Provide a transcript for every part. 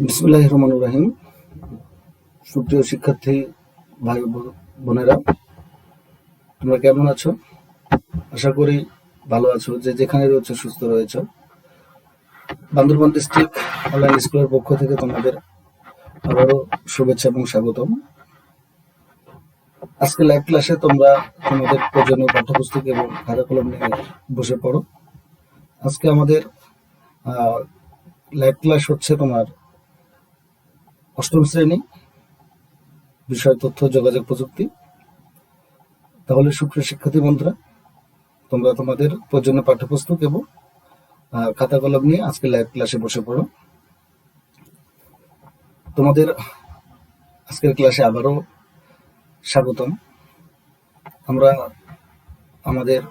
বিসমিল্লাহির রহমানির রহিম। সুপ্রিয় শিক্ষার্থী ভাই বোনেরা, তোমরা কেমন আছো? আশা করি ভালো আছো, যে যেখানে রয়েছে সুস্থ রয়েছে। বান্দরবান ডিস্ট্রিক্ট অনলাইন স্কুলের পক্ষ থেকে তোমাদের আবারও শুভেচ্ছা এবং স্বাগতম। আজকে লাইভ ক্লাসে তোমরা তোমাদের প্রয়োজনীয় পাঠ্যপুস্তক এবং খাতা কলম নিয়ে বসে পড়ো। আজকে আমাদের লাইভ ক্লাস হচ্ছে তোমার অষ্টম শ্রেণী, বিষয় তথ্য যোগাযোগ প্রযুক্তি। তাহলে সুপ্রিয় শিক্ষার্থী বন্ধুরা, তোমরা তোমাদের প্রয়োজনীয় পাঠ্যপুস্তক এবং খাতা কলম নিয়ে আজকে লাইভ ক্লাসে বসে পড়ো। তোমাদের আজকের ক্লাসে আবারও স্বাগতম। আমরা আমাদের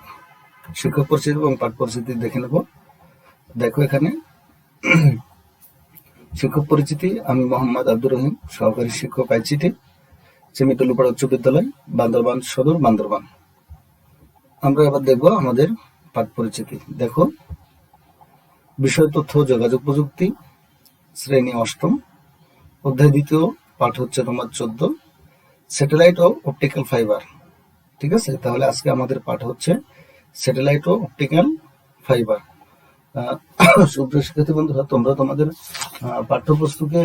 শিক্ষক পরিচিতি এবং পাঠ পরিচিতি দেখে নেব। দেখো এখানে শিক্ষক পরিচিতি, আমি মোহাম্মদ আব্দুর রহিম, সহকারী শিক্ষক আইসিটি, চেমিটুলুপাড়া উচ্চ বিদ্যালয়, বান্দরবান সদর, বান্দরবান। আমরা এবার দেখব আমাদের পাঠ পরিচিতি। দেখো, বিষয় তথ্য যোগাযোগ প্রযুক্তি, শ্রেণী অষ্টম, অধ্যায় দ্বিতীয়, পাঠ হচ্ছে তোমার 14, স্যাটেলাইট ও অপটিক্যাল ফাইবার। ঠিক আছে, তাহলে আজকে আমাদের পাঠ হচ্ছে স্যাটেলাইট ও অপটিক্যাল ফাইবার। সুপ্রিয় শিক্ষার্থী বন্ধুরা, তোমরা তোমাদের পাঠ্যপুস্তকে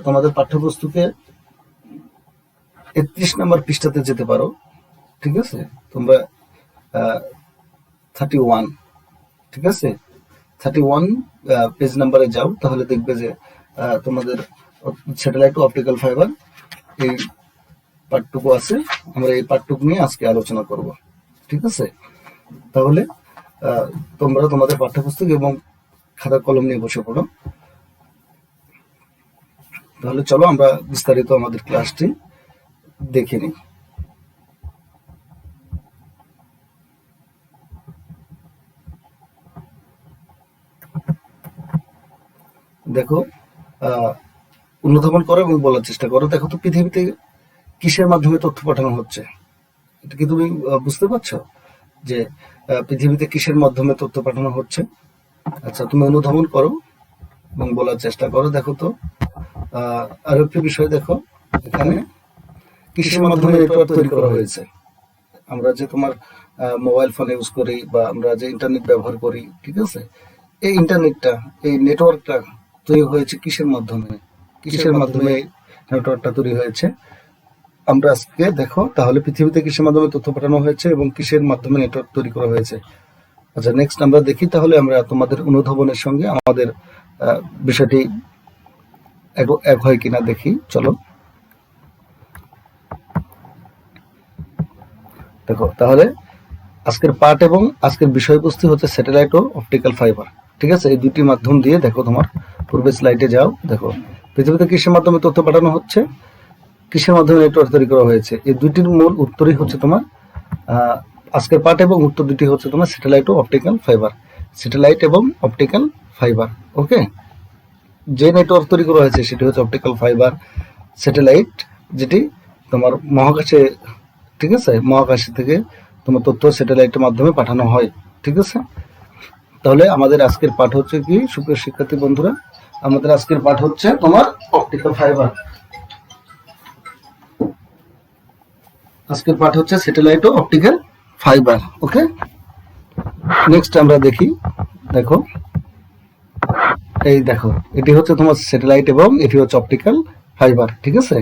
তোমাদের পাঠ্যপুস্তকে 31 নম্বর পৃষ্ঠাতে যেতে পারো। ঠিক আছে, তোমরা 31, ঠিক আছে, 31 পেজ নাম্বারে যাও, তাহলে দেখবে যে তোমাদের স্যাটেলাইট ও অপটিক্যাল ফাইবার এই পাঠটুকু আছে। আমরা এই পাঠটুকু নিয়ে আজকে আলোচনা করব। ঠিক আছে, তাহলে তোমরা তোমাদের পাঠ্যপুস্তক এবং খাতা কলম নিয়ে বসে পড়ো। তাহলে চলো আমরা বিস্তারিত আমাদের ক্লাসটি দেখে নিই। দেখো, অনুধাবন করো এবং বলার চেষ্টা করো। দেখো তো, পৃথিবীতে কিসের মাধ্যমে তথ্য পাঠানো হচ্ছে? এটা কি তুমি বুঝতে পারছো যে পৃথিবীতে কিসের মাধ্যমে তথ্য পাঠানো হচ্ছে? আচ্ছা, তুমি অনুধাবন করো এবং বলার চেষ্টা করো। দেখো তো, আর একটি বিষয় দেখো, এখানে কিসের মাধ্যমে নেটওয়ার্ক তৈরি করা হয়েছে। আমরা যে তোমার মোবাইল ফোন ইউজ করি বা আমরা যে ইন্টারনেট ব্যবহার করি, ঠিক আছে, এই ইন্টারনেটটা, এই নেটওয়ার্কটা তৈরি হয়েছে কিসের মাধ্যমে? কিসের মাধ্যমে নেটওয়ার্কটা তৈরি হয়েছে? আমরা আজকে দেখো, তাহলে পৃথিবীতে কিসের মাধ্যমে তথ্য পাঠানো হয়েছে এবং কিসের মাধ্যমে নেটওয়ার্ক তৈরি করা হয়েছে। আচ্ছা, নেক্সট আমরা দেখি, তাহলে আমরা তোমাদের অনুধাবনের সঙ্গে আমাদের বিষয়টি এক হয় কিনা দেখি। চলো দেখো, তাহলে আজকের পাঠ এবং আজকের বিষয়বস্তু হচ্ছে স্যাটেলাইট ও অপটিক্যাল ফাইবার। ঠিক আছে, এই দুটি মাধ্যম দিয়ে দেখো, তোমার পূর্বে স্লাইডে যাও। দেখো, পৃথিবীতে কিসের মাধ্যমে তথ্য পাঠানো হচ্ছে, কিসের মাধ্যমে নেটওয়ার্ক তৈরি করা হয়েছে। এই দুটির মূল উত্তরই হচ্ছে তোমার আজকের পাঠ, এবং উত্তর দুটি হচ্ছে তোমার স্যাটেলাইট ও অপটিক্যাল ফাইবার। স্যাটেলাইট এবং অপটিক্যাল ফাইবার। ওকে, যে নেটওয়ার্ক তৈরি করা হয়েছে সেটি হচ্ছে অপটিক্যাল ফাইবার। স্যাটেলাইট যেটি তোমার মহাকাশে, ঠিক আছে, মহাকাশ থেকে তোমার তথ্য স্যাটেলাইটের মাধ্যমে পাঠানো হয়। ঠিক আছে, তাহলে আমাদের আজকের পাঠ হচ্ছে কি, সুপ্রিয় শিক্ষার্থী বন্ধুরা, আমাদের আজকের পাঠ হচ্ছে তোমার অপটিক্যাল ফাইবার। আজকের পাঠ হচ্ছে স্যাটেলাইট ও অপটিক্যাল ফাইবার। ওকে, নেক্সট আমরা দেখি। দেখো, এই দেখো, এটি হচ্ছে তোমার স্যাটেলাইট এবং এটি হচ্ছে অপটিক্যাল ফাইবার। ঠিক আছে,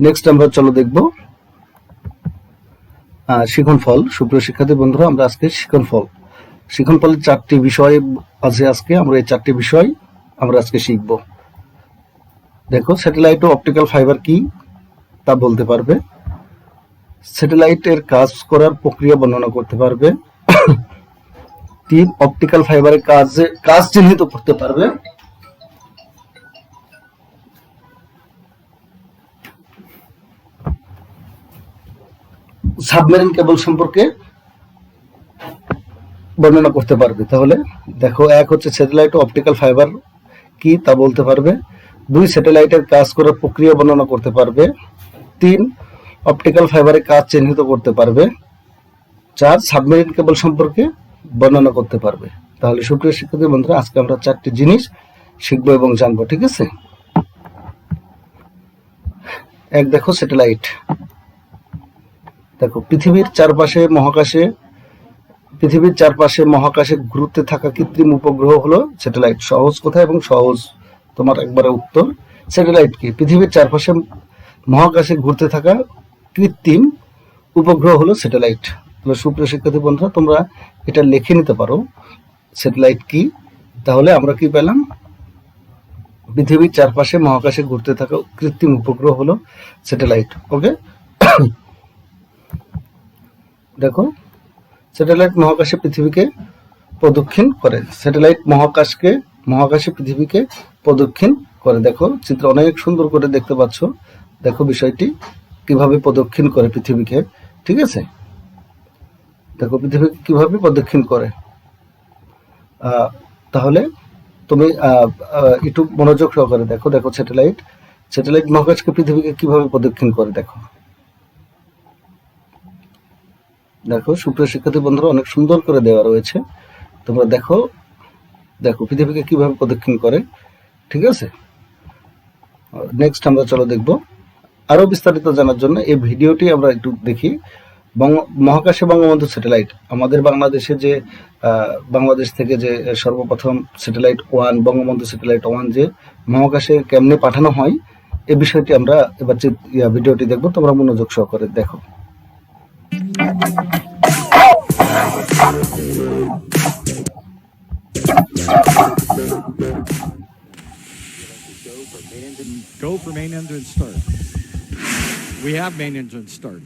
নেক্সট আমরা চলো দেখব শিখন ফল। সুপ্রিয় শিক্ষার্থী বন্ধুরা, আমরা আজকে শিখন ফলের 4টি বিষয় আছে। আজকে আমরা এই 4টি বিষয় আমরা আজকে শিখব। দেখো, স্যাটেলাইট ও অপটিক্যাল ফাইবার কি তা বলতে পারবে, স্যাটেলাইটের কাজ করার প্রক্রিয়া বর্ণনা করতে পারবে, 3 অপটিক্যাল ফাইবারের কাজ চিহ্নিত করতে পারবে, 4 সাবমেরিন কেবল সম্পর্কে বর্ণনা করতে পারবে। তাহলে দেখো, 1 হচ্ছে স্যাটেলাইট ও অপটিক্যাল ফাইবার কি তা বলতে পারবে, 2 স্যাটেলাইটের কাজ করার প্রক্রিয়া বর্ণনা করতে পারবে, 3 অপটিক্যাল ফাইবারের কাজ চিহ্নিত করতে পারবে, 4 সাবমেরিন কেবল সম্পর্কে বর্ণনা করতে পারবে। তাহলে সুপ্রিয় শিক্ষার্থী বন্ধুরা, আজকে আমরা 4টি জিনিস শিখবো এবং জানবো, ঠিক আছে? এক, দেখো স্যাটেলাইট। দেখো পৃথিবীর চারপাশে মহাকাশে ঘুরতে থাকা কৃত্রিম উপগ্রহ হলো স্যাটেলাইট। সহজ কথা এবং সহজ তোমার একবারে উত্তর। স্যাটেলাইট কি? পৃথিবীর চারপাশে মহাকাশে ঘুরতে থাকা কৃত্রিম উপগ্রহ হলো স্যাটেলাইট। তাহলে সুপ্রিয় শিক্ষার্থী বন্ধুরা, তোমরা এটা লিখে নিতে পারো স্যাটেলাইট কি। তাহলে আমরা কি পেলাম? পৃথিবীর চারপাশে মহাকাশে ঘুরতে থাকা কৃত্রিম উপগ্রহ হলো স্যাটেলাইট। ওকে, দেখো স্যাটেলাইট মহাকাশে পৃথিবীকে প্রদক্ষিণ করে। স্যাটেলাইট মহাকাশে পৃথিবীকে প্রদক্ষিণ করে। দেখো চিত্র অনেক সুন্দর করে দেখতে পাচ্ছ। দেখো বিষয়টি কিভাবে প্রদক্ষিণ করে পৃথিবীকে, ঠিক আছে? দেখো পৃথিবীকে কিভাবে প্রদক্ষিণ করে। তাহলে তুমি একটু মনোযোগ সহকারে দেখো। দেখো স্যাটেলাইট মহাকাশকে পৃথিবীকে কিভাবে প্রদক্ষিণ করে। দেখো সুপ্রিয় শিক্ষার্থী বন্ধুরা, অনেক সুন্দর করে দেওয়া রয়েছে। তোমরা দেখো পৃথিবীকে কিভাবে প্রদক্ষিণ করে, ঠিক আছে? নেক্সট আমরা চলো দেখব। আরো বিস্তারিত জানার জন্য এই ভিডিওটি আমরা একটু দেখি। মহাকাশে বঙ্গবন্ধু স্যাটেলাইট, আমাদের বাংলাদেশ থেকে যে সর্বপ্রথম স্যাটেলাইট 1 বঙ্গবন্ধু স্যাটেলাইট 1 যে মহাকাশে কেমনে পাঠানো হয়, এই বিষয়টি আমরা এবার ভিডিওটি দেখব। তোমরা মনোযোগ সহকারে দেখো। Go for main engine start. We have main engine start.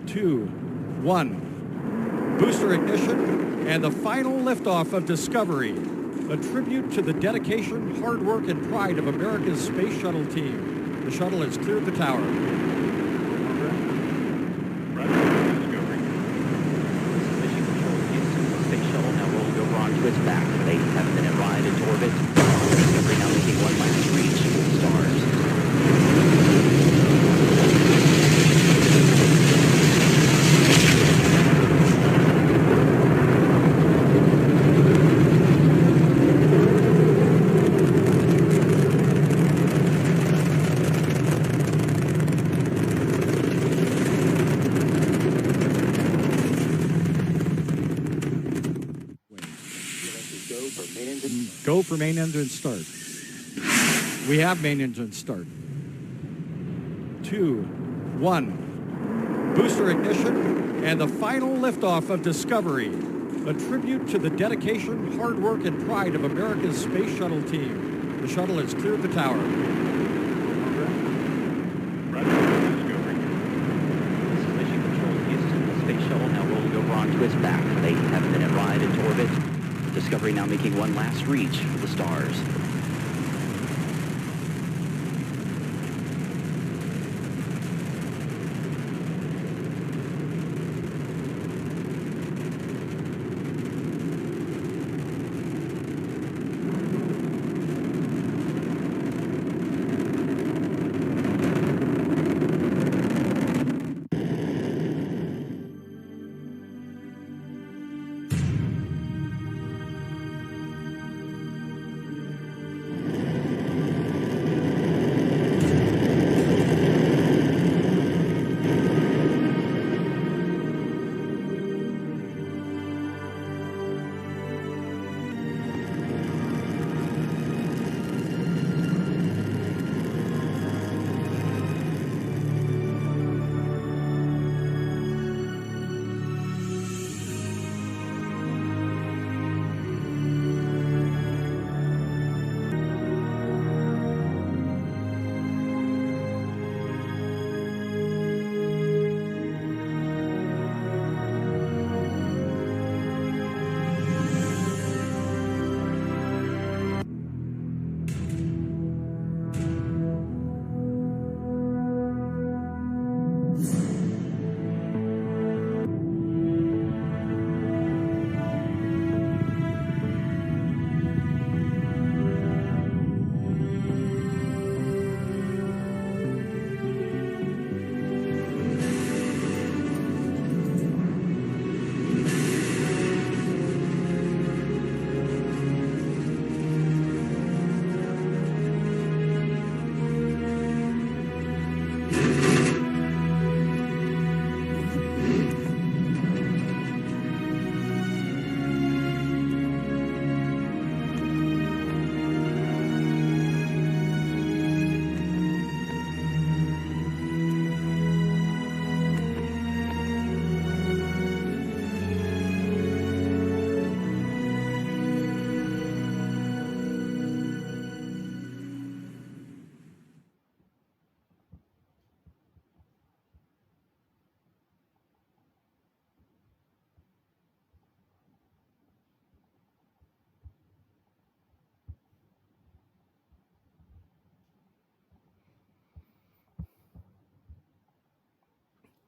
2, 1. Booster ignition and the final liftoff of Discovery. A tribute to the dedication, hard work, and pride of America's space shuttle team. The shuttle has cleared the tower. Its back with a 10-minute ride into orbit. Discovery now making one last reach for the stars. Go for main engine start. We have main engine start. 2, 1. Booster ignition and the final liftoff of Discovery. A tribute to the dedication, hard work, and pride of America's space shuttle team. The shuttle has cleared the tower. Space shuttle now rolling over onto its back with a 10-minute ride into orbit. Discovery now making one last reach for the stars.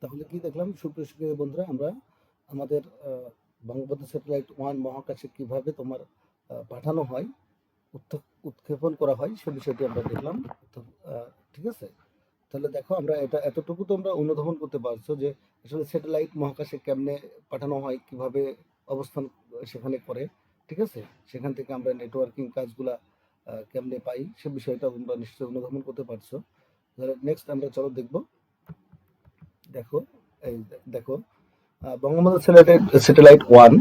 তাহলে কি দেখলাম সুপ্রিয় শিক্ষার্থী বন্ধুরা, আমরা আমাদের Bangabandhu satellite 1 মহাকাশে কিভাবে তোমার পাঠানো হয়, উৎক্ষেপণ করা হয় সে বিষয়টি আমরা দেখলাম। ঠিক আছে, তাহলে দেখো আমরা এটা এতটুকু তোমরা অনুধাবন করতে পারছো যে আসলে স্যাটেলাইট মহাকাশে কেমনে পাঠানো হয়, কিভাবে অবস্থান সেখানে করে। ঠিক আছে, সেখান থেকে আমরা নেটওয়ার্কিং কাজগুলা কেমনে পাই সে বিষয়টা তোমরা নিশ্চয়ই অনুধাবন করতে পারছো। তাহলে নেক্সট আমরা চলো দেখবো। দেখো এই দেখো বঙ্গবন্ধু স্যাটেলাইট 1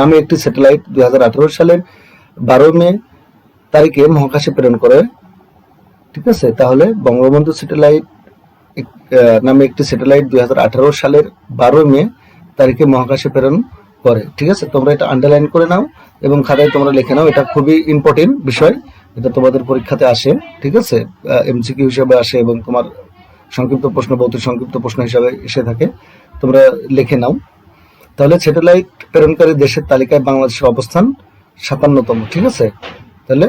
নামে একটি স্যাটেলাইট 2018 সালের 12 মে তারিখে মহাকাশে প্রেরণ করে। ঠিক আছে, তাহলে বঙ্গবন্ধু স্যাটেলাইট নামে একটি স্যাটেলাইট 2018 সালের 12 মে তারিখে মহাকাশে প্রেরণ করে। ঠিক আছে, তোমরা এটা আন্ডারলাইন করে নাও এবং খাতায় তোমরা লিখে নাও, এটা খুবই ইম্পর্টেন্ট বিষয়, এটা তোমাদের পরীক্ষাতে আসে। ঠিক আছে, এমসিকিউ হিসেবে আসে এবং তোমার সংক্ষিপ্ত প্রশ্ন, ভৌতিক সংক্ষিপ্ত প্রশ্ন হিসাবে এসে থাকে, তোমরা লিখে নাও। তাহলে স্যাটেলাইট প্রেরণকারী দেশের তালিকায় বাংলাদেশের অবস্থান 57তম। ঠিক আছে, তাহলে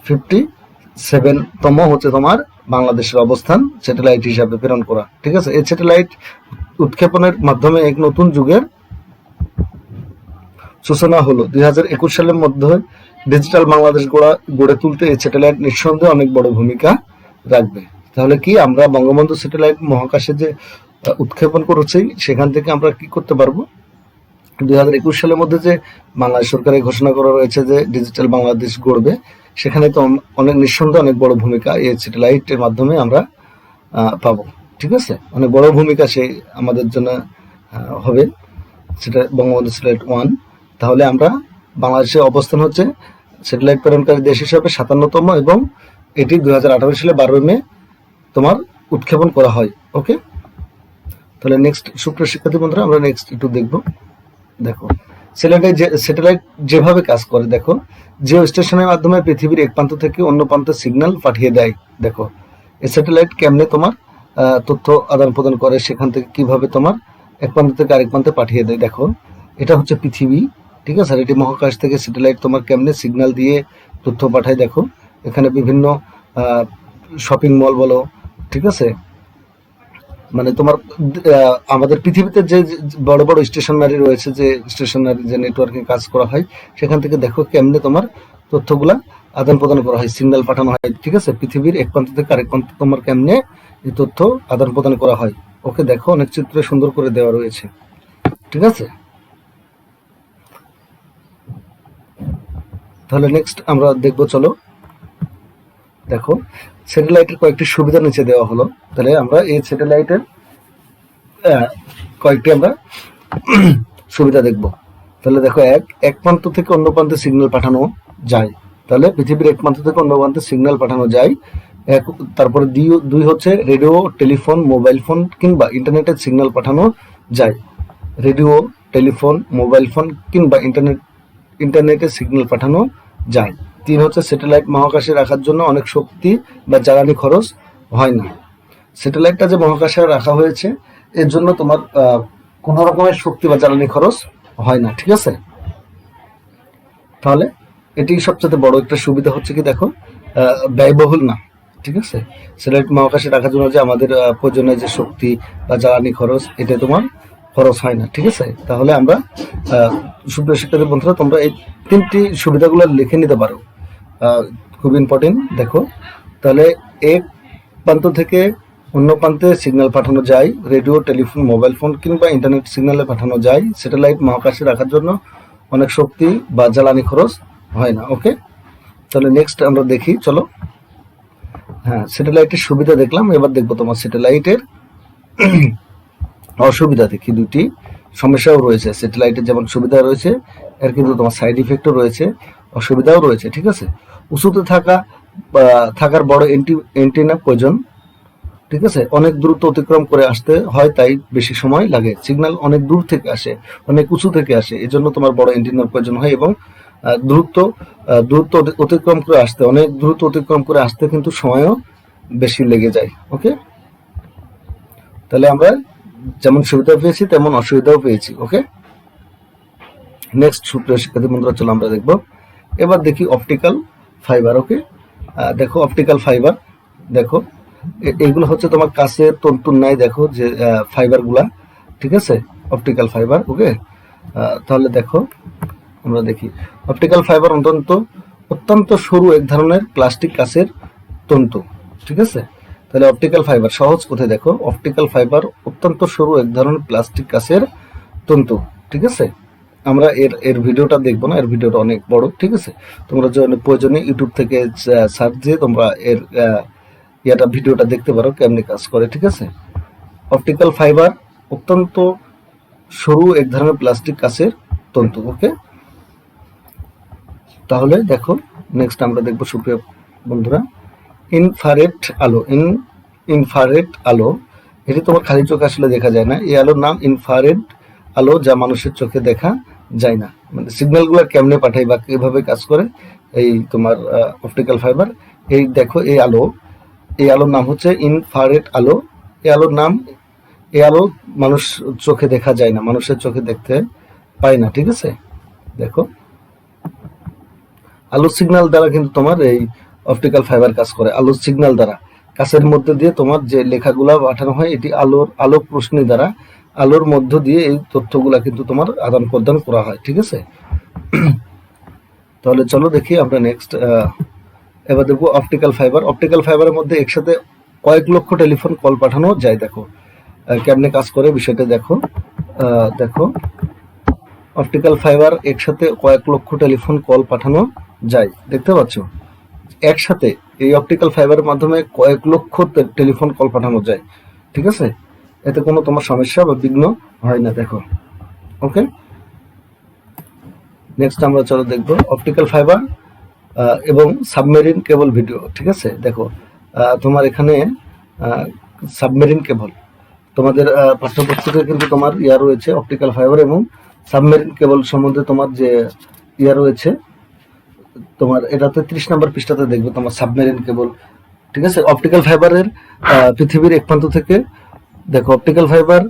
57তম হচ্ছে তোমার বাংলাদেশের অবস্থান স্যাটেলাইট হিসাবে প্রেরণ করা। ঠিক আছে, এই স্যাটেলাইট উৎক্ষেপণের মাধ্যমে এক নতুন যুগের সূচনা হলো। 2021 সালের মধ্যে ডিজিটাল বাংলাদেশ গড়ে তুলতে এই স্যাটেলাইট নিঃসন্দেহে অনেক বড় ভূমিকা রাখবে। তাহলে কি আমরা বঙ্গবন্ধু স্যাটেলাইট মহাকাশে যে উৎক্ষেপণ করেছি সেখান থেকে আমরা কি করতে পারবো, 2021 সালের মধ্যে যে বাংলাদেশ সরকারের ঘোষণা করা রয়েছে যে ডিজিটাল বাংলাদেশ গড়বে, সেখানে তো অনেক নিঃসন্দেহে অনেক বড় ভূমিকা এই স্যাটেলাইটের মাধ্যমে আমরা পাবো। ঠিক আছে, অনেক বড় ভূমিকা সে আমাদের জন্য হবে, সেটা বঙ্গবন্ধু স্যাটেলাইট 1। তাহলে আমরা বাংলাদেশের অবস্থান হচ্ছে স্যাটেলাইট প্রেরণকারী দেশ হিসাবে 57তম এবং এটি 2018 সালে 12 মে তোমার উৎক্ষেপণ করা হয়। ওকে, তাহলে নেক্সট সুপ্রিয় শিক্ষার্থী বন্ধুরা, আমরা নেক্সট একটু দেখবো। দেখো স্যাটেলাইট যেভাবে কাজ করে, দেখো জিও স্টেশনের মাধ্যমে পৃথিবীর এক প্রান্ত থেকে অন্য প্রান্তে সিগন্যাল পাঠিয়ে দেয়। দেখো এই স্যাটেলাইট কেমনে তোমার তথ্য আদান প্রদান করে, সেখান থেকে কিভাবে তোমার এক প্রান্ত থেকে আরেক প্রান্তে পাঠিয়ে দেয়। দেখো এটা হচ্ছে পৃথিবী। ঠিক আছে, আর এটি মহাকাশ থেকে স্যাটেলাইট তোমার কেমনে সিগন্যাল দিয়ে তথ্য পাঠায়। দেখো এখানে বিভিন্ন শপিং মল বলো, ঠিক আছে, মানে তোমার আমাদের পৃথিবীতে যে বড় বড় স্টেশনারি রয়েছে, যে স্টেশনারি যে নেটওয়ার্কিং কাজ করা হয়, সেখান থেকে দেখো কেমনে তোমার তথ্যগুলা আদান প্রদান করা হয়, সিগন্যাল পাঠানো হয়। ঠিক আছে, পৃথিবীর এক প্রান্ত থেকে আরেক প্রান্তে তোমার কেমনে এই তথ্য আদান প্রদান করা হয়। ওকে, দেখো অনেক চিত্রে সুন্দর করে দেওয়া রয়েছে। ঠিক আছে, তাহলে নেক্সট আমরা দেখবো, চলো। দেখো স্যাটেলাইটের কয়েকটি সুবিধা নিচে দেওয়া হলো। তাহলে আমরা এই স্যাটেলাইটের কয়েকটি আমরা সুবিধা দেখব। তাহলে দেখো এক প্রান্ত থেকে অন্য প্রান্তে সিগন্যাল পাঠানো যায়। তাহলে পৃথিবীর এক প্রান্ত থেকে অন্য প্রান্তে সিগন্যাল পাঠানো যায়। তারপরে দুই হচ্ছে রেডিও, টেলিফোন, মোবাইল ফোন কিংবা ইন্টারনেটের সিগন্যাল পাঠানো যায়। রেডিও, টেলিফোন, মোবাইল ফোন কিংবা ইন্টারনেটের সিগন্যাল পাঠানো যায়। 3 হচ্ছে স্যাটেলাইট মহাকাশে রাখার জন্য অনেক শক্তি বা জ্বালানি খরচ হয় না। স্যাটেলাইটটা যে মহাকাশে রাখা হয়েছে এর জন্য তোমার কোনো রকমের শক্তি বা জ্বালানি খরচ হয় না। ঠিক আছে, তাহলে এটি সবচেয়ে বড় একটা সুবিধা হচ্ছে কি, দেখো ব্যয়বহুল না। ঠিক আছে, স্যাটেলাইট মহাকাশে রাখার জন্য যে আমাদের প্রয়োজনীয় যে শক্তি বা জ্বালানি খরচ, এটা তোমার খরচ হয় না। ঠিক আছে, তাহলে আমরা সুপ্রিয় শিক্ষার্থী বন্ধুরা, তোমরা এই 3টি সুবিধাগুলো লিখে নিতে পারো, খুব ইম্পর্টেন্ট। দেখো তাহলে এক প্রান্ত থেকে অন্য প্রান্তে সিগন্যাল পাঠানো যায়, রেডিও, টেলিফোন, মোবাইল ফোন কিংবা ইন্টারনেট সিগন্যালে পাঠানো যায়। স্যাটেলাইট মহাকাশে রাখার জন্য অনেক শক্তি বা জ্বালানি খরচ হয় না। ওকে, তাহলে নেক্সট আমরা দেখি, চলো। হ্যাঁ, স্যাটেলাইটের সুবিধা দেখলাম, এবার দেখবো তোমার স্যাটেলাইটের অসুবিধা দেখি। 2টি সমস্যাও রয়েছে। স্যাটেলাইটের যেমন সুবিধা রয়েছে, এর কিন্তু তোমার সাইড ইফেক্টও রয়েছে, অসুবিধাও রয়েছে। ঠিক আছে, উঁচুতে থাকার বড় এন্টিনা প্রয়োজন। ঠিক আছে, অনেক দূরত্ব অতিক্রম করে আসতে হয়, তাই বেশি সময় লাগে। সিগন্যাল অনেক দূর থেকে আসে, অনেক উঁচু থেকে আসে, এজন্য তোমার বড় এন্টিনার প্রয়োজন হয় এবং দূরত্ব অতিক্রম করে আসতে, অনেক দূরত্ব অতিক্রম করে আসতে কিন্তু সময়ও বেশি লেগে যায়। ওকে, তাহলে আমরা যেমন সুবিধা পেয়েছি তেমন অসুবিধাও পেয়েছি। ওকে, নেক্সট সুপ্রিয় শিক্ষার্থী বন্ধুরা, চলো আমরা দেখবো। এবার দেখি অপটিক্যাল ফাইবার। ওকে, দেখো অপটিক্যাল ফাইবার, দেখো এইগুলো হচ্ছে তোমার কাছের তন্তুর নাই, দেখো যে ফাইবার গুলা, ঠিক আছে, অপটিক্যাল ফাইবার। ওকে, তাহলে দেখো আমরা দেখি অপটিক্যাল ফাইবার অত্যন্ত সরু এক ধরনের প্লাস্টিক কাচের তন্তু, ঠিক আছে। তাহলে অপটিক্যাল ফাইবার সহজ কোথায়, দেখো অপটিক্যাল ফাইবার অত্যন্ত সরু এক ধরনের প্লাস্টিক কাচের তন্তু, ঠিক আছে। আমরা এর ভিডিওটা দেখবো না, এর ভিডিওটা অনেক বড়, ঠিক আছে। তোমরা প্রয়োজনে ইউটিউব থেকে সার্চ দিয়ে তোমরা এর ভিডিওটা দেখতে পারো কেমনি কাজ করে, ঠিক আছে। অপটিক্যাল ফাইবার অত্যন্ত সরু এক ধরনের প্লাস্টিক কাচের তন্তু। ওকে, তাহলে দেখো নেক্সট আমরা দেখবো সুপ্রিয় বন্ধুরা, ইনফ্রারেড আলো। ইনফ্রারেড আলো, এটি তোমার খালি চোখে আসলে দেখা যায় না। এই আলোর নাম ইনফ্রারেড আলো, যা মানুষের চোখে দেখা যায় না। মানে সিগন্যালগুলো কেমনে পাঠায় বা কিভাবে কাজ করে এই তোমার অপটিক্যাল ফাইবার। এই দেখো এই আলোর নাম হচ্ছে ইনফ্রারেড আলো। এই আলো মানুষ চোখে দেখা যায় না, মানুষের চোখে দেখতে পায় না, ঠিক আছে। দেখো আলোর সিগন্যাল দ্বারা কিন্তু তোমার এই অপটিক্যাল ফাইবার কাজ করে। আলোর সিগন্যাল দ্বারা কাচের মধ্যে দিয়ে তোমার যে লেখাগুলা পাঠানো হয়, এটি আলোক রশ্মি দ্বারা আলোর মধ্য দিয়ে এই তথ্যগুলা কিন্তু তোমার আদান প্রদান করা হয়, ঠিক আছে। তাহলে চলো দেখি আমরা নেক্সট এবার দেখবো অপটিক্যাল ফাইবার। অপটিক্যাল ফাইবারের মধ্যে একসাথে কয়েক লক্ষ টেলিফোন কল পাঠানো যায়। দেখো কেমনে কাজ করে বিষয়টা দেখো। দেখো অপটিক্যাল ফাইবার একসাথে কয়েক লক্ষ টেলিফোন কল পাঠানো যায়, দেখতে পাচ্ছ একসাথে এই অপটিক্যাল ফাইবারের মাধ্যমে কয়েক লক্ষ টেলিফোন কল পাঠানো যায়, ঠিক আছে। এতে কোনো তোমার সমস্যা বা বিঘ্ন হয় না, দেখো। ওকে, নেক্সট আমরা চলো দেখবো অপটিক্যাল ফাইবার এবং সাবমেরিন কেবল ভিডিও, ঠিক আছে। দেখো তোমার এখানে সাবমেরিন কেবল, তোমাদের পাঠ্যপুস্তকে কিন্তু তোমার রয়েছে অপটিক্যাল ফাইবার এবং সাবমেরিন কেবল সম্বন্ধে তোমার যে রয়েছে, তোমার এটাতে 30 নম্বর পৃষ্ঠাতে দেখবে তোমার সাবমেরিন কেবল, ঠিক আছে। অপটিক্যাল ফাইবারের পৃথিবীর এক প্রান্ত থেকে, দেখো অপটিক্যাল ফাইবার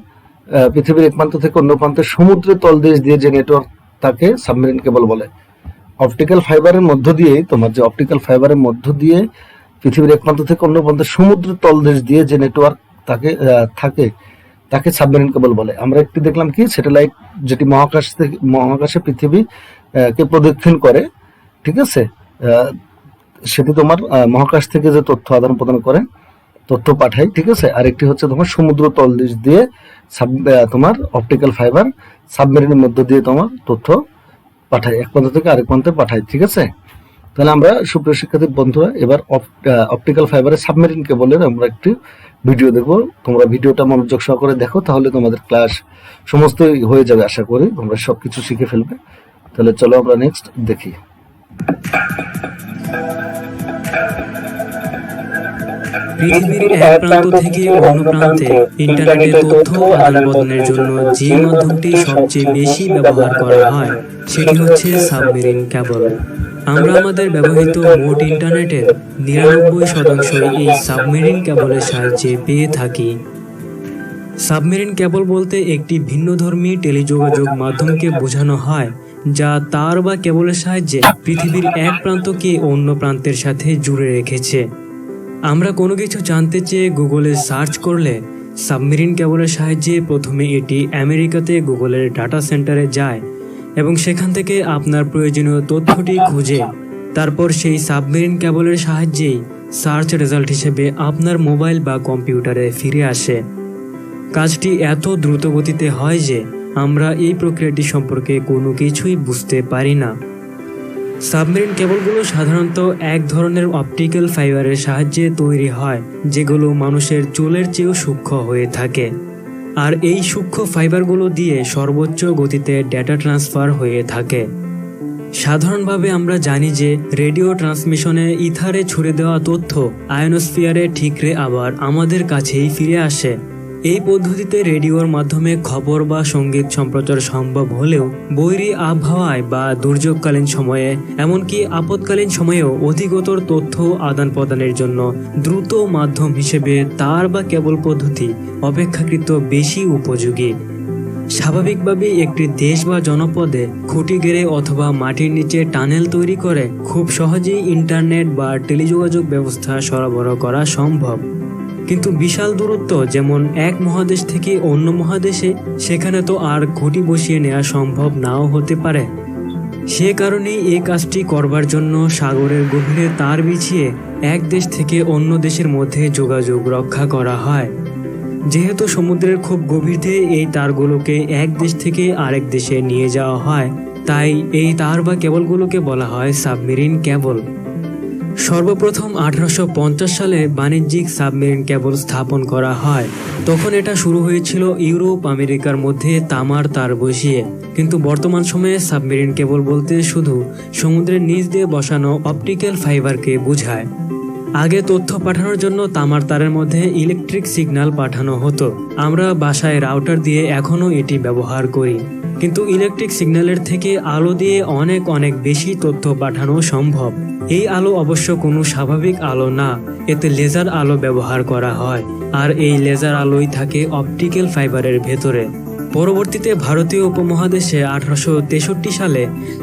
পৃথিবীর এক প্রান্ত থেকে অন্য প্রান্তে সমুদ্রের তলদেশ দিয়ে যে নেটওয়ার্ক তাকে সাবমেরিন কেবল বলে। অপটিক্যাল ফাইবারের মধ্য দিয়ে তোমার যে অপটিক্যাল ফাইবারের মধ্য দিয়ে পৃথিবীর এক প্রান্ত থেকে অন্য প্রান্তে সমুদ্রের তলদেশ দিয়ে যে নেটওয়ার্ক তাকে সাবমেরিন কেবল বলে। আমরা একটি দেখলাম কি স্যাটেলাইট, যেটি মহাকাশে পৃথিবী কে প্রদক্ষিণ করে, ঠিক আছে। সেটি তোমার মহাকাশ থেকে যে তথ্য আদান প্রদান করে, তথ্য পাঠায়, ঠিক আছে। আর একটি হচ্ছে তোমার সমুদ্র তলদেশ দিয়ে তোমার অপটিক্যাল ফাইবার সাবমেরিনের মধ্য দিয়ে তোমার তথ্য পাঠায়, এক প্রান্ত থেকে আরেক প্রান্তে পাঠায়, ঠিক আছে। তাহলে আমরা সুপ্রিয় শিক্ষার্থী বন্ধুরা এবার অপটিক্যাল ফাইবারের সাবমেরিন কেবলের আমরা একটি ভিডিও দেখবো। তোমরা ভিডিওটা মনোযোগ সহকারে দেখো, তাহলে তোমাদের ক্লাস সমস্তই হয়ে যাবে, আশা করি তোমরা সবকিছু শিখে ফেলবে। তাহলে চলো আমরা নেক্সট দেখি। পৃথিবীর এক প্রান্ত থেকে অন্য প্রান্তে ইন্টারনেটে তথ্য আদান-প্রদানের জন্য যে মাধ্যমটি সবচেয়ে বেশি ব্যবহার করা হয় সেটি হচ্ছে সাবমেরিন কেবল। আমরা আমাদের ব্যবহৃত মোট ইন্টারনেটের 99% এই সাবমেরিন কেবলের সাহায্যে পেয়ে থাকি। সাবমেরিন কেবল বলতে একটি ভিন্নধর্মী টেলিযোগাযোগ মাধ্যমকে বোঝানো হয়, যা তার বা কেবলের সাহায্যে পৃথিবীর এক প্রান্তকে অন্য প্রান্তের সাথে জুড়ে রেখেছে। আমরা কোনো কিছু জানতে চেয়ে গুগলে সার্চ করলে সাবমেরিন কেবলের সাহায্যে প্রথমে এটি আমেরিকাতে গুগলের ডাটা সেন্টারে যায় এবং সেখান থেকে আপনার প্রয়োজনীয় তথ্যটি খুঁজে তারপর সেই সাবমেরিন কেবলের সাহায্যেই সার্চ রেজাল্ট হিসেবে আপনার মোবাইল বা কম্পিউটারে ফিরে আসে। কাজটি এত দ্রুত গতিতে হয় যে আমরা এই প্রক্রিয়াটি সম্পর্কে কোনো কিছুই বুঝতে পারি না। সাবমেরিন কেবলগুলো সাধারণত এক ধরনের অপটিক্যাল ফাইবারের সাহায্যে তৈরি হয়, যেগুলো মানুষের চুলের চেয়েও সূক্ষ্ম হয়ে থাকে। আর এই সূক্ষ্ম ফাইবারগুলো দিয়ে সর্বোচ্চ গতিতে ডেটা ট্রান্সফার হয়ে থাকে। সাধারণভাবে আমরা জানি যে রেডিও ট্রান্সমিশনে ইথারে ছুড়ে দেওয়া তথ্য আয়নোস্ফিয়ারে ঠিকরে আবার আমাদের কাছেই ফিরে আসে। এই পদ্ধতিতে রেডিওর মাধ্যমে খবর বা সঙ্গীত সম্প্রচার সম্ভব হলেও বৈরী আবহাওয়ায় বা দুর্যোগকালীন সময়ে এমনকি আপৎকালীন সময়েও অধিকতর তথ্য আদান প্রদানের জন্য দ্রুত মাধ্যম হিসেবে তার বা কেবল পদ্ধতি অপেক্ষাকৃত বেশি উপযোগী। স্বাভাবিকভাবেই একটি দেশ বা জনপদে খুঁটি গেড়ে অথবা মাটির নিচে টানেল তৈরি করে খুব সহজেই ইন্টারনেট বা টেলিযোগাযোগ ব্যবস্থা সরবরাহ করা সম্ভব। কিন্তু বিশাল দূরত্ব যেমন এক মহাদেশ থেকে অন্য মহাদেশে, সেখানে তো আর খুঁটি বসিয়ে নেওয়া সম্ভব নাও হতে পারে। সে কারণেই এই কাজটি করবার জন্য সাগরের গভীরে তার বিছিয়ে এক দেশ থেকে অন্য দেশের মধ্যে যোগাযোগ রক্ষা করা হয়। যেহেতু সমুদ্রের খুব গভীর দিয়ে এই তারগুলোকে এক দেশ থেকে আরেক দেশে নিয়ে যাওয়া হয়, তাই এই তার বা কেবলগুলোকে বলা হয় সাবমেরিন কেবল। সর্বপ্রথম 1850 সালে বাণিজ্যিক সাবমেরিন কেবল স্থাপন করা হয়। তখন এটা শুরু হয়েছিল ইউরোপ আমেরিকার মধ্যে তামার তার বসিয়ে, কিন্তু বর্তমান সময়ে সাবমেরিন কেবল বলতে শুধু সমুদ্রের নিচ দিয়ে বসানো অপটিক্যাল ফাইবারকে বোঝায়। আগে তথ্য পাঠানোর জন্য তামার তারের মধ্যে ইলেকট্রিক সিগন্যাল পাঠানো হতো। আমরা বাসায় রাউটার দিয়ে এখনো এটি ব্যবহার করি, কিন্তু ইলেকট্রিক সিগন্যালের থেকে আলো দিয়ে অনেক অনেক বেশি তথ্য পাঠানো সম্ভব। এই আলো অবশ্য কোনো স্বাভাবিক আলো না, এতে লেজার আলো ব্যবহার করা হয়, আর এই লেজার আলোই থাকে অপটিক্যাল ফাইবারের ভেতরে। পরবর্তীতে ভারতীয় উপমহাদেশে 1863 সালে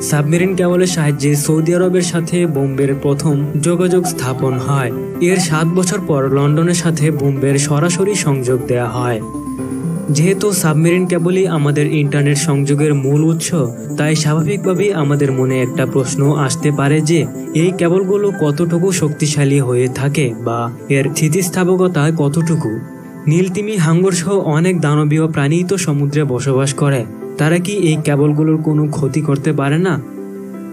সাবমেরিন কেবলের সাহায্যে সৌদি আরবের সাথে বোম্বের প্রথম যোগাযোগ স্থাপন হয়। এর 7 বছর পর লন্ডনের সাথে বোম্বের সরাসরি সংযোগ দেওয়া হয়। যেহেতু সাবমেরিন কেবলই আমাদের ইন্টারনেট সংযোগের মূল উৎস, তাই স্বাভাবিকভাবেই আমাদের মনে একটা প্রশ্ন আসতে পারে যে এই কেবলগুলো কতটুকু শক্তিশালী হয়ে থাকে বা এর স্থিতিস্থাপকতা কতটুকু। নীলতিমি, হাঙ্গর সহ অনেক দানবীয় প্রাণী তো সমুদ্রে বসবাস করে, তারা কি এই কেবলগুলোর কোনো ক্ষতি করতে পারে না?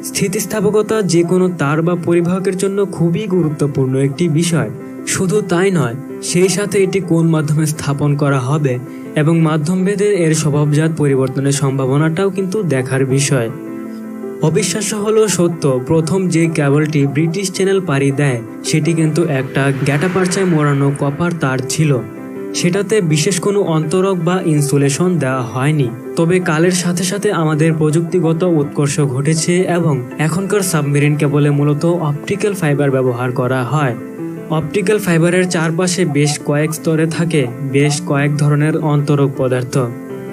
স্থিতিস্থাপকতা যে কোনো তার বা পরিবাহকের জন্য খুবই গুরুত্বপূর্ণ একটি বিষয়। শুধু তাই নয়, সেই সাথে এটি কোন মাধ্যমে স্থাপন করা হবে এবং মাধ্যমভেদে এর স্বভাবজাত পরিবর্তনের সম্ভাবনাটাও কিন্তু দেখার বিষয়। অবিশ্বাস্য হলেও সত্য, প্রথম যে কেবলটি ব্রিটিশ চ্যানেল পাড়ি দেয় সেটি কিন্তু একটা গ্যাটাপারচায় মোড়ানো কপার তার ছিল। সেটাতে বিশেষ কোনো অন্তরক বা ইনসুলেশন দেওয়া হয়নি। তবে কালের সাথে সাথে আমাদের প্রযুক্তিগত উৎকর্ষ ঘটেছে এবং এখনকার সাবমেরিন কেবলে মূলত অপটিক্যাল ফাইবার ব্যবহার করা হয়। অপটিক্যাল ফাইবারের চারপাশে বেশ কয়েক স্তরে থাকে বেশ কয়েক ধরনের অন্তরক পদার্থ,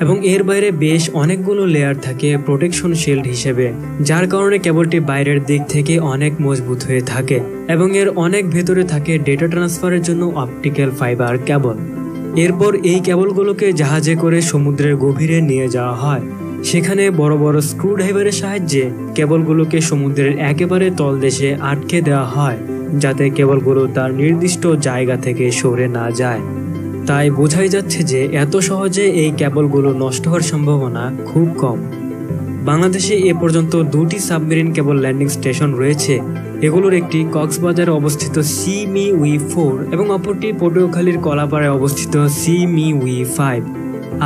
এবং এর বাইরে বেশ অনেকগুলো লেয়ার থাকে প্রোটেকশন শিল্ড হিসেবে, যার কারণে কেবলটি বাইরের দিক থেকে অনেক মজবুত হয়ে থাকে এবং এর অনেক ভেতরে থাকে ডেটা ট্রান্সফারের জন্য অপটিক্যাল ফাইবার কেবল। এরপর এই কেবলগুলোকে জাহাজে করে সমুদ্রের গভীরে নিয়ে যাওয়া হয়। সেখানে বড় বড় স্ক্রু ড্রাইভারের সাহায্যে কেবলগুলোকে সমুদ্রের একেবারে তলদেশে আটকে দেওয়া হয়, যাতে কেবলগুলো তার নির্দিষ্ট জায়গা থেকে সরে না যায়। তাই বোঝাই যাচ্ছে যে এত সহজে এই কেবলগুলো নষ্ট হওয়ার সম্ভাবনা খুব কম। বাংলাদেশে এ পর্যন্ত 2টি সাবমেরিন কেবল ল্যান্ডিং স্টেশন রয়েছে। এগুলোর একটি কক্সবাজারে অবস্থিত CME-4 এবং অপরটি পটুয়াখালীর কলাপাড়ায় অবস্থিত CME-5।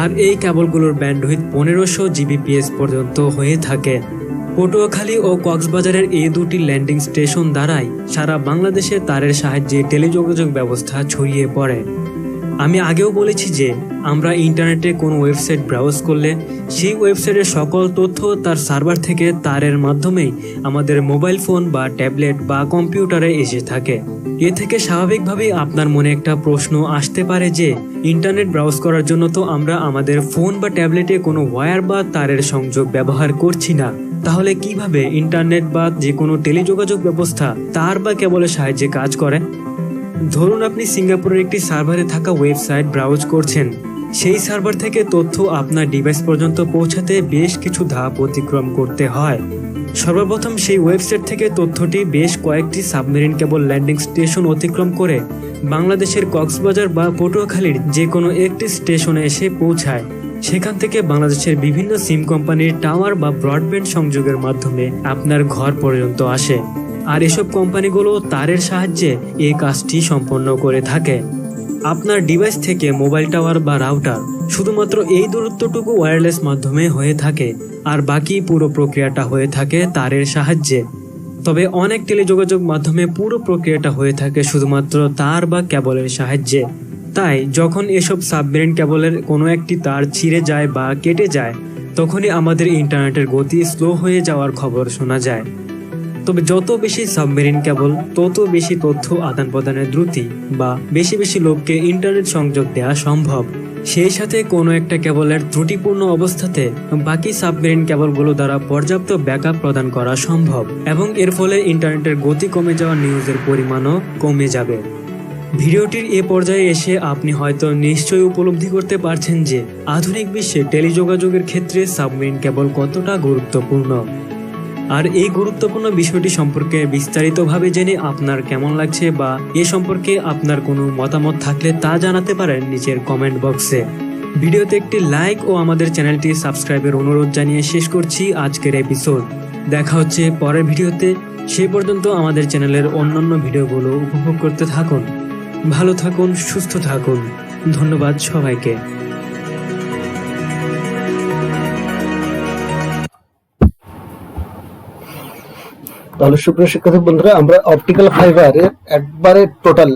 আর এই কেবলগুলোর ব্যান্ডউইথ 1500 Gbps পর্যন্ত হয়ে থাকে। পটুয়াখালী ও কক্সবাজারের এই 2টি ল্যান্ডিং স্টেশন দ্বারাই সারা বাংলাদেশে তারের সাহায্যে টেলিযোগাযোগ ব্যবস্থা ছড়িয়ে পড়ে। আমি আগেও বলেছি যে আমরা ইন্টারনেটে কোনো ওয়েবসাইট ব্রাউজ করলে সেই ওয়েবসাইটের সকল তথ্য তার সার্ভার থেকে তারের মাধ্যমেই আমাদের মোবাইল ফোন বা ট্যাবলেট বা কম্পিউটারে এসে থাকে। এ থেকে স্বাভাবিকভাবেই আপনার মনে একটা প্রশ্ন আসতে পারে যে ইন্টারনেট ব্রাউজ করার জন্য তো আমরা আমাদের ফোন বা ট্যাবলেটে কোনো ওয়্যার বা তারের সংযোগ ব্যবহার করছি না, তাহলে কিভাবে ইন্টারনেট বা যে কোনো টেলিযোগাযোগ ব্যবস্থা তার বা কেবলের সাহায্যে কাজ করে? ধরুন আপনি সিঙ্গাপুরের একটি সার্ভারে থাকা ওয়েবসাইট ব্রাউজ করছেন। সেই সার্ভার থেকে তথ্য আপনার ডিভাইস পর্যন্ত পৌঁছাতে বেশ কিছু ধাপ অতিক্রম করতে হয়। সর্বপ্রথম সেই ওয়েবসাইট থেকে তথ্যটি বেশ কয়েকটি সাবমেরিন কেবল ল্যান্ডিং স্টেশন অতিক্রম করে বাংলাদেশের কক্সবাজার বা পটুয়াখালীর যে কোনো একটি স্টেশনে এসে পৌঁছায়। সেখান থেকে বাংলাদেশের বিভিন্ন সিম কোম্পানির টাওয়ার বা ব্রডব্যান্ড সংযোগের মাধ্যমে আপনার ঘর পর্যন্ত আসে। আর এসব কোম্পানিগুলো তারের সাহায্যে এই কাজটি সম্পন্ন করে থাকে। আপনার ডিভাইস থেকে মোবাইল টাওয়ার বা রাউটার শুধুমাত্র এই দূরত্বটুকু ওয়্যারলেস মাধ্যমে হয়ে থাকে, আর বাকি পুরো প্রক্রিয়াটা হয়ে থাকে তারের সাহায্যে। তবে অনেক টেলিযোগাযোগ মাধ্যমে পুরো প্রক্রিয়াটা হয়ে থাকে শুধুমাত্র তার বা কেবলের সাহায্যে। তাই যখন এসব সাবমেরিন কেবলের কোনো একটি তার ছিঁড়ে যায় বা কেটে যায়, তখনই আমাদের ইন্টারনেটের গতি স্লো হয়ে যাওয়ার খবর শোনা যায়। তবে যত বেশি সাবমেরিন কেবল, তত বেশি তথ্য আদান প্রদানের দ্রুতি বা বেশি বেশি লোককে ইন্টারনেট সংযোগ দেওয়া সম্ভব। সেই সাথে কোনো একটা কেবলের ত্রুটিপূর্ণ অবস্থাতে বাকি সাবমেরিন কেবলগুলো দ্বারা পর্যাপ্ত ব্যাকআপ প্রদান করা সম্ভব, এবং এর ফলে ইন্টারনেটের গতি কমে যাওয়া নিউজের পরিমাণও কমে যাবে। ভিডিওটির এ পর্যায়ে এসে আপনি হয়তো নিশ্চয়ই উপলব্ধি করতে পারছেন যে আধুনিক বিশ্বে টেলিযোগাযোগের ক্ষেত্রে সাবমেরিন কেবল কতটা গুরুত্বপূর্ণ। আর এই গুরুত্বপূর্ণ বিষয়টি সম্পর্কে বিস্তারিতভাবে জেনে আপনার কেমন লাগছে বা এ সম্পর্কে আপনার কোনো মতামত থাকলে তা জানাতে পারেন নিচের কমেন্ট বক্সে। ভিডিওতে একটি লাইক ও আমাদের চ্যানেলটি সাবস্ক্রাইবের অনুরোধ জানিয়ে শেষ করছি আজকের এপিসোড। দেখা হচ্ছে পরের ভিডিওতে। সেই পর্যন্ত আমাদের চ্যানেলের অন্যান্য ভিডিওগুলো উপভোগ করতে থাকুন। ভালো থাকুন, সুস্থ থাকুন। ধন্যবাদ সবাইকে। তাহলে সুপ্রিয় শিক্ষার্থী বন্ধুরা, আমরা অপটিক্যাল ফাইবারের একবারে টোটাল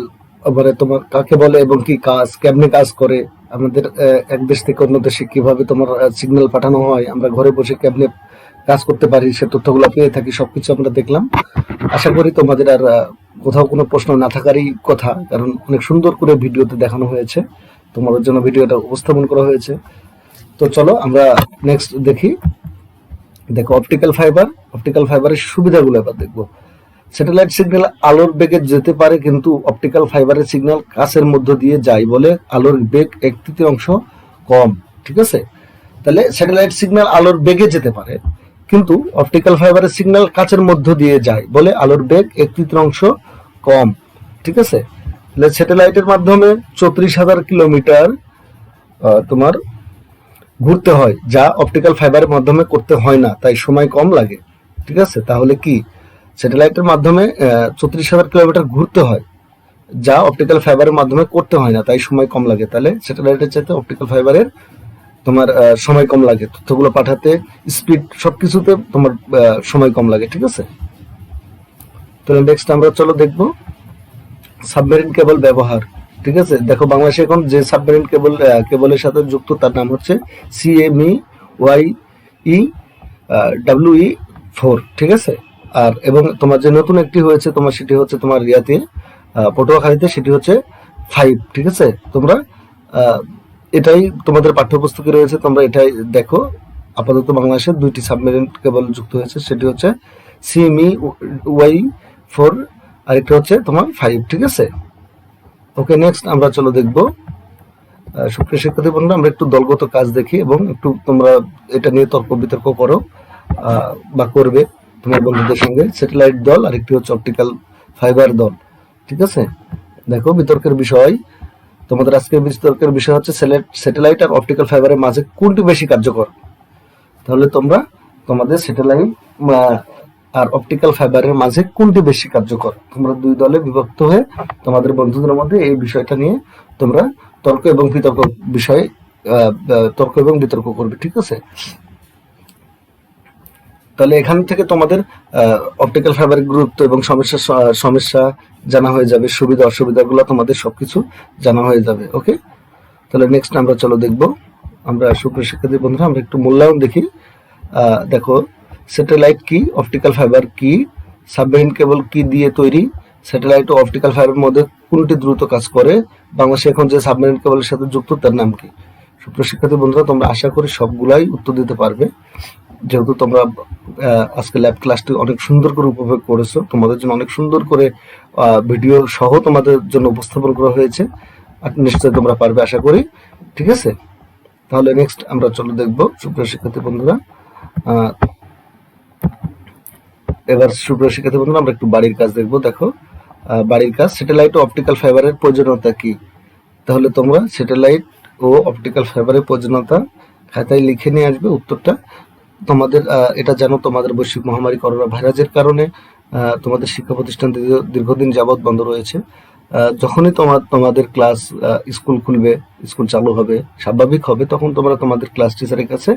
মানে তোমার কাকে বলে এবং কি কাজ, কেমনে কাজ করে, আমাদের এক দেশ থেকে অন্য দেশে কিভাবে তোমার সিগন্যাল পাঠানো হয়, আমরা ঘরে বসে কেমনে কাজ করতে পারি, সে তথ্যগুলো পেয়ে থাকি, সবকিছু আমরা দেখলাম। আশা করি তোমাদের আর কোথাও কোনো প্রশ্ন না থাকারই কথা, কারণ অনেক সুন্দর করে ভিডিওতে দেখানো হয়েছে, তোমাদের জন্য ভিডিওটা উপস্থাপন করা হয়েছে। তো চলো আমরা নেক্সট দেখি। দেখো অপটিক্যাল ফাইবারের সুবিধাগুলো এবার দেখবো। স্যাটেলাইট সিগন্যাল আলোর বেগে যেতে পারে, কিন্তু অপটিক্যাল ফাইবারের সিগন্যাল কাচের মধ্য দিয়ে যায় বলে আলোর বেগ 1/3 কম। ঠিক আছে, তাহলে স্যাটেলাইট সিগন্যাল আলোর বেগে যেতে পারে, কিন্তু অপটিক্যাল ফাইবারের সিগন্যাল কাচের মধ্য দিয়ে যায় বলে আলোর বেগ 1/3 কম। ঠিক আছে, তাহলে স্যাটেলাইটের মাধ্যমে 34,000 কিলোমিটার তোমার ঘুরতে হয়, যা অপটিক্যাল ফাইবারের মাধ্যমে করতে হয় না, তাই সময় কম লাগে। ঠিক আছে, তাহলে কি স্যাটেলাইটের মাধ্যমে 34,000 কিলোমিটার ঘুরতে হয়, যা অপটিক্যাল ফাইবারের মাধ্যমে করতে হয় না, তাই সময় কম লাগে। তাহলে স্যাটেলাইটের চাইতে অপটিক্যাল ফাইবারের তোমার সময় কম লাগে, তথ্যগুলো পাঠাতে, স্পিড, সবকিছুতে তোমার সময় কম লাগে। ঠিক আছে, তাহলে নেক্সট আমরা চলো দেখবো সাবমেরিন কেবল ব্যবহার। ঠিক আছে, দেখো বাংলাদেশে এখন যে সাবমেরিন কেবলের সাথে যুক্ত তার নাম হচ্ছে CME-WE-4। ঠিক আছে, আর এবং তোমার যে নতুন একটি হয়েছে তোমার, সেটি হচ্ছে তোমার রিয়াতে পটুয়াখালীতে, সেটি হচ্ছে 5। ঠিক আছে, তোমরা এটাই তোমাদের পাঠ্যপুস্তকে রয়েছে, তোমরা এটাই দেখো। আপাতত বাংলাদেশে 2টি সাবমেরিন কেবল যুক্ত হয়েছে, সেটি হচ্ছে CME-WE-4 আর একটা হচ্ছে তোমার 5। ঠিক আছে, ওকে, নেক্সট আমরা চলো দেখবো সুপ্রিয় শিক্ষার্থী বন্ধুরা, আমরা একটু দলগত কাজ দেখি এবং একটু তোমরা এটা নিয়ে তর্ক বিতর্ক করো বা করবে তোমার বন্ধুদের সঙ্গে। স্যাটেলাইট দল আর একটি হচ্ছে অপটিক্যাল ফাইবার দল। ঠিক আছে, দেখো বিতর্কের বিষয়, তোমাদের আজকের বিতর্কের বিষয় হচ্ছে স্যাটেলাইট আর অপটিক্যাল ফাইবারের মাঝে কোনটি বেশি কার্যকর। তাহলে তোমরা তোমাদের স্যাটেলাইট আর অপটিক্যাল ফাইবারের মাঝে কোনটি বেশি কার্যকর, তোমরা 2 দলে বিভক্ত হয়ে তোমাদের বন্ধুদের মধ্যে এই বিষয়টা নিয়ে তোমরা তর্ক এবং বিতর্ক করবে। ঠিক আছে, তাহলে এখান থেকে তোমাদের অপটিক্যাল ফাইবারের গুরুত্ব এবং সমস্যা জানা হয়ে যাবে, সুবিধা অসুবিধাগুলো তোমাদের সবকিছু জানা হয়ে যাবে। ওকে, তাহলে নেক্সট আমরা চলো দেখবো। আমরা সুপ্রিয় শিক্ষার্থী বন্ধুরা, আমরা একটু মূল্যায়ন দেখি। দেখো স্যাটেলাইট কি, অপটিক্যাল ফাইবার কি, সাবমেরিন কেবল কি দিয়ে তৈরি, স্যাটেলাইট ও অপটিক্যাল ফাইবারের মধ্যে কোনটি দ্রুত কাজ করে, বাংলাদেশে এখন যে সাবমেরিন কেবলের সাথে যুক্ত তার নাম কি। সুপ্রিয় শিক্ষার্থী বন্ধুরা, তোমরা আশা করি সবগুলাই উত্তর দিতে পারবে, যেহেতু তোমরা আজকে ল্যাব ক্লাসটি অনেক সুন্দর করে উপভোগ করেছো। তোমাদের জন্য অনেক সুন্দর করে ভিডিও সহ তোমাদের জন্য উপস্থাপন করা হয়েছে, আর নিশ্চয়ই তোমরা পারবে আশা করি। ঠিক আছে, তাহলে নেক্সট আমরা চলো দেখবো সুপ্রিয় শিক্ষার্থী বন্ধুরা। এবার সুপ্রিয় শিক্ষার্থী বন্ধুরা, আমরা একটু বাড়ির কাজ দেখবো। দেখো বাড়ির কাজ, স্যাটেলাইট ও অপটিক্যাল ফাইবারের প্রয়োজনীয়তা কি। তাহলে তোমরা স্যাটেলাইট ও অপটিক্যাল ফাইবারের প্রয়োজনীয়তা খাতায় লিখে নিয়ে আসবে উত্তরটা। তোমাদের এটা জানো, তোমাদের বৈশ্বিক মহামারী করোনা ভাইরাসের কারণে তোমাদের শিক্ষা প্রতিষ্ঠান দীর্ঘদিন যাবৎ বন্ধ রয়েছে। যখনই তোমাদের ক্লাস, স্কুল খুলবে, স্কুল চালু হবে, স্বাভাবিক হবে, তখন তোমরা তোমাদের ক্লাস টিচারের কাছে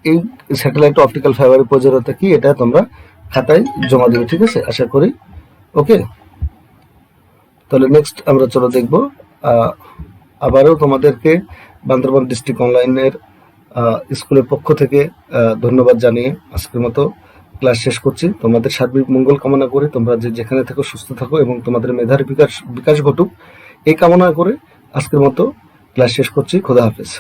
এই স্যাটেলাইট অপটিক্যাল ফাইবারের প্রয়োজনীয়তা কি এটা তোমরা খাতায় জমা দেবে। ঠিক আছে, আশা করি। ওকে, তাহলে নেক্সট আমরা চলো দেখবো। আবারও তোমাদেরকে বান্দরবান ডিস্ট্রিক্ট অনলাইনের স্কুলের পক্ষ থেকে ধন্যবাদ জানিয়ে আজকের মতো ক্লাস শেষ করছি। তোমাদের সার্বিক মঙ্গল কামনা করে তোমরা যেখানে থাকো সুস্থ থাকো এবং তোমাদের মেধার বিকাশ ঘটুক, এই কামনা করে আজকের মতো ক্লাস শেষ করছি। খোদা হাফেজ।